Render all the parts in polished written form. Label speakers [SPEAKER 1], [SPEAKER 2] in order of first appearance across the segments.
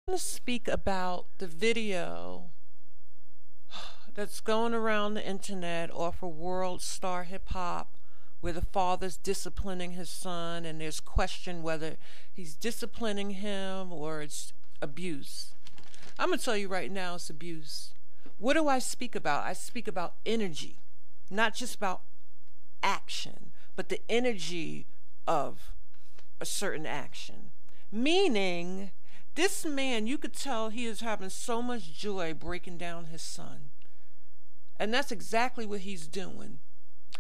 [SPEAKER 1] To speak about the video that's going around the internet off of World Star Hip Hop, where the father's disciplining his son, and there's question whether he's disciplining him or it's abuse. I'm going to tell you right now, it's abuse. What do I speak about? I speak about energy, not just about action, but the energy of a certain action. Meaning, this man, you could tell he is having so much joy breaking down his son. And that's exactly what he's doing.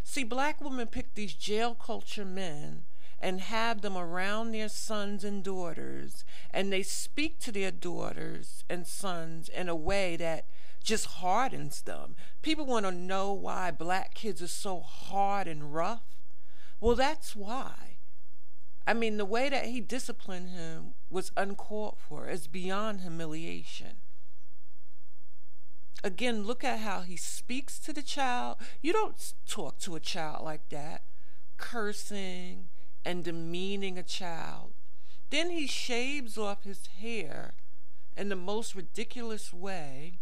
[SPEAKER 1] See, black women pick these jail culture men and have them around their sons and daughters, and they speak to their daughters and sons in a way that just hardens them. People want to know why black kids are so hard and rough. Well, that's why. I mean, the way that he disciplined him was uncalled for. It's beyond humiliation. Again, look at how he speaks to the child. You don't talk to a child like that, cursing and demeaning a child. Then he shaves off his hair in the most ridiculous way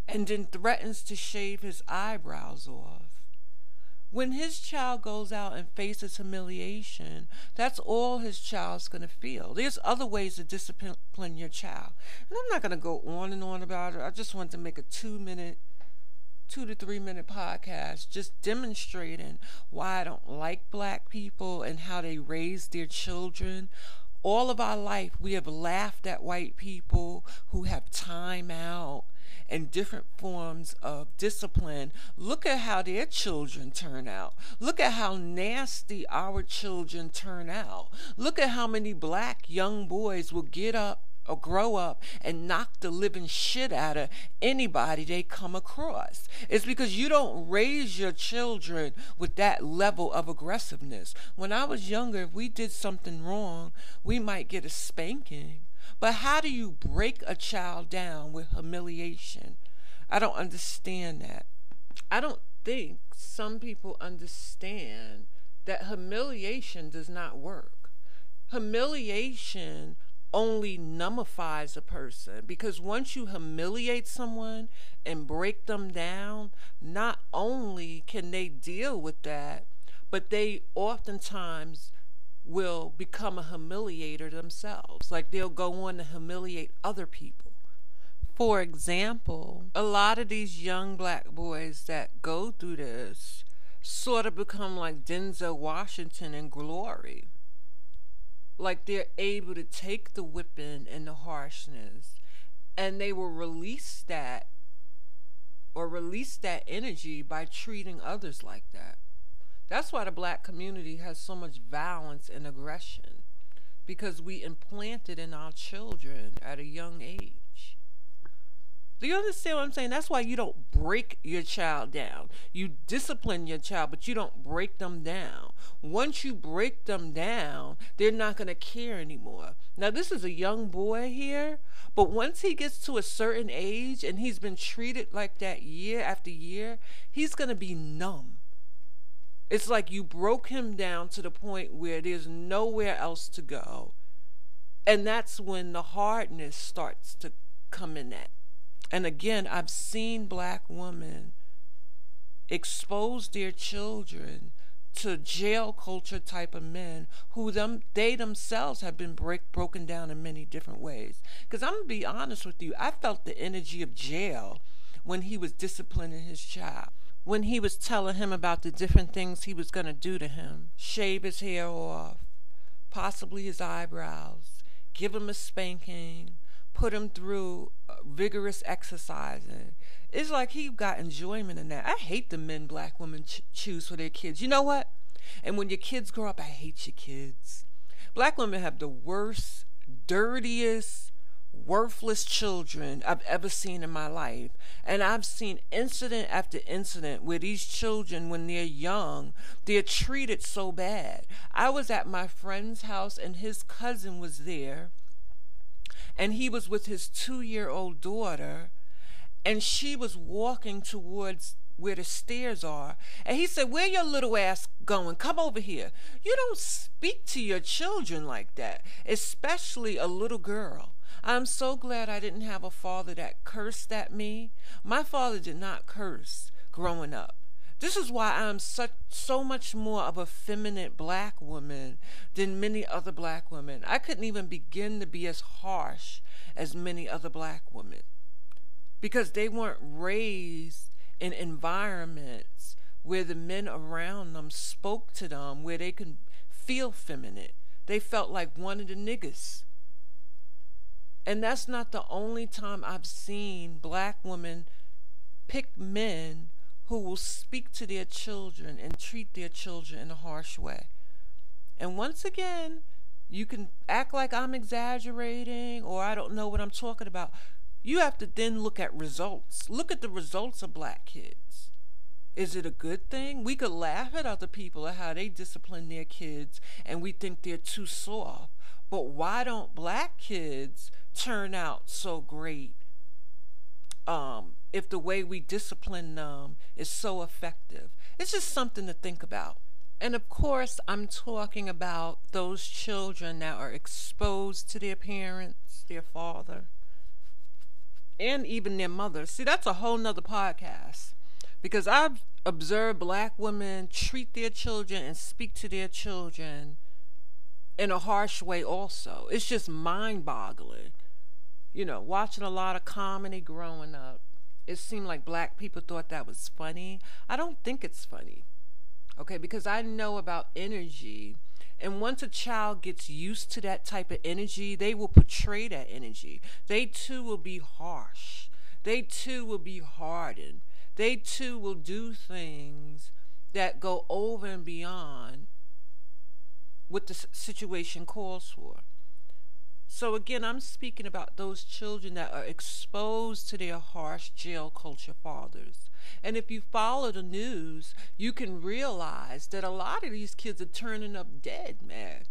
[SPEAKER 1] and then threatens to shave his eyebrows off. When his child goes out and faces humiliation, that's all his child's going to feel. There's other ways to discipline your child. And I'm not going to go on and on about it. I just wanted to make a 2 to 3 minute podcast just demonstrating why I don't like black people and how they raise their children. All of our life, we have laughed at white people who have time out and different forms of discipline. Look at how their children turn out. Look at how nasty our children turn out. Look at how many black young boys will get up or grow up and knock the living shit out of anybody they come across. It's because you don't raise your children with that level of aggressiveness. When I was younger, if we did something wrong, we might get a spanking. But how do you break a child down with humiliation? I don't understand that. I don't think some people understand that humiliation does not work. Humiliation only nullifies a person, because once you humiliate someone and break them down, not only can they deal with that, but they oftentimes will become a humiliator themselves. Like, they'll go on to humiliate other people. For example, a lot of these young black boys that go through this sort of become like Denzel Washington in Glory. Like, they're able to take the whipping and the harshness, and they will release that energy by treating others like that. That's why the black community has so much violence and aggression, because we implant it in our children at a young age. Do you understand what I'm saying? That's why you don't break your child down. You discipline your child, but you don't break them down. Once you break them down, they're not going to care anymore. Now, this is a young boy here, but once he gets to a certain age and he's been treated like that year after year, he's going to be numb. It's like you broke him down to the point where there's nowhere else to go. And that's when the hardness starts to come in at. And again, I've seen black women expose their children to jail culture type of men who they themselves have been broken down in many different ways. Because I'm going to be honest with you, I felt the energy of jail when he was disciplining his child. When he was telling him about the different things he was going to do to him. Shave his hair off, possibly his eyebrows, give him a spanking, put him through vigorous exercising. It's like he got enjoyment in that. I hate the men black women choose for their kids. You know what? And when your kids grow up, I hate your kids. Black women have the worst, dirtiest, worthless children I've ever seen in my life. And I've seen incident after incident where these children, when they're young, they're treated so bad. I was at my friend's house and his cousin was there, and he was with his 2-year-old daughter, and she was walking towards where the stairs are, and he said, "Where your little ass going? Come over here." You don't speak to your children like that, especially a little girl. I'm so glad I didn't have a father that cursed at me. My father did not curse growing up. This is why I'm so much more of a feminine black woman than many other black women. I couldn't even begin to be as harsh as many other black women because they weren't raised in environments where the men around them spoke to them, where they could feel feminine. They felt like one of the niggas. And that's not the only time I've seen black women pick men who will speak to their children and treat their children in a harsh way. And once again, you can act like I'm exaggerating or I don't know what I'm talking about. You have to then look at results. Look at the results of black kids. Is it a good thing? We could laugh at other people at how they discipline their kids and we think they're too soft. But why don't black kids turn out so great if the way we discipline them is so effective? It's just something to think about. And of course, I'm talking about those children that are exposed to their parents, their father, and even their mother. See, that's a whole nother podcast. Because I've observed black women treat their children and speak to their children in a harsh way also. It's just mind-boggling. You know, watching a lot of comedy growing up, it seemed like black people thought that was funny. I don't think it's funny, okay, because I know about energy. And once a child gets used to that type of energy, they will portray that energy. They too will be harsh. They too will be hardened. They too will do things that go over and beyond what the situation calls for. So again, I'm speaking about those children that are exposed to their harsh jail culture fathers. And if you follow the news, you can realize that a lot of these kids are turning up dead, man.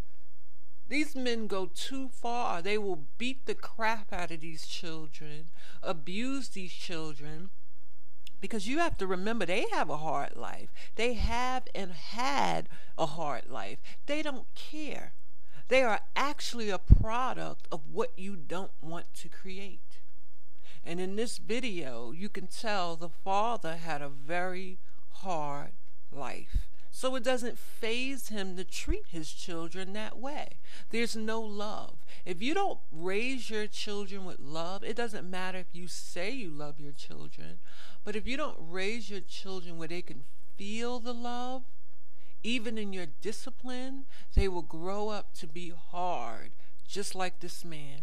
[SPEAKER 1] These men go too far. They will beat the crap out of these children, abuse these children, because you have to remember they have a hard life. They have and had a hard life. They don't care. They are actually a product of what you don't want to create. And in this video, you can tell the father had a very hard life. So it doesn't faze him to treat his children that way. There's no love. If you don't raise your children with love, it doesn't matter if you say you love your children, but if you don't raise your children where they can feel the love, even in your discipline, they will grow up to be hard, just like this man.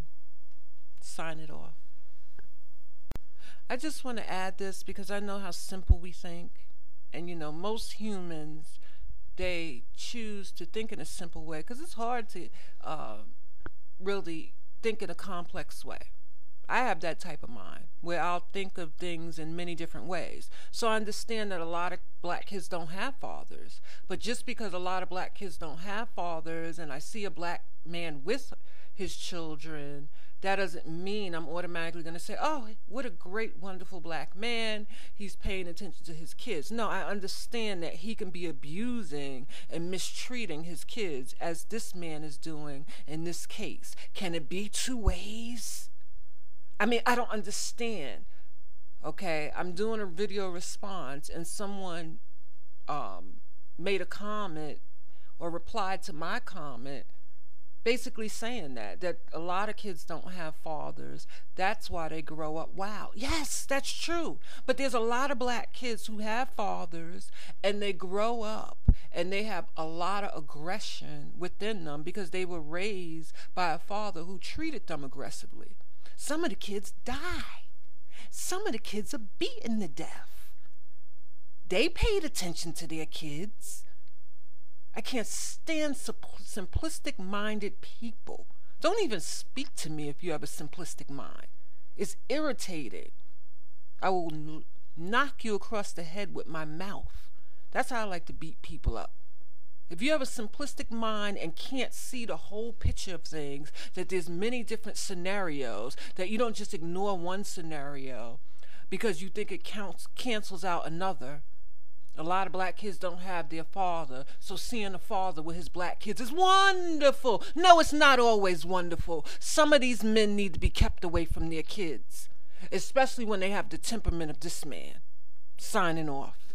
[SPEAKER 1] Sign it off. I just want to add this because I know how simple we think. And you know, most humans, they choose to think in a simple way because it's hard to really think in a complex way. I have that type of mind where I'll think of things in many different ways. So I understand that a lot of black kids don't have fathers. But just because a lot of black kids don't have fathers and I see a black man with his children, that doesn't mean I'm automatically going to say, oh, what a great, wonderful black man. He's paying attention to his kids. No, I understand that he can be abusing and mistreating his kids as this man is doing in this case. Can it be two ways? I mean, I don't understand. Okay, I'm doing a video response and someone made a comment or replied to my comment basically saying that a lot of kids don't have fathers. That's why they grow up. Wow. Yes, that's true. But there's a lot of black kids who have fathers and they grow up and they have a lot of aggression within them because they were raised by a father who treated them aggressively. Some of the kids die. Some of the kids are beaten to death. They paid attention to their kids. I can't stand simplistic-minded people. Don't even speak to me if you have a simplistic mind. It's irritating. I will knock you across the head with my mouth. That's how I like to beat people up. If you have a simplistic mind and can't see the whole picture of things, that there's many different scenarios, that you don't just ignore one scenario because you think it cancels out another, A lot of black kids don't have their father, so seeing a father with his black kids is wonderful. No, it's not always wonderful. Some of these men need to be kept away from their kids, especially when they have the temperament of this man. Signing off.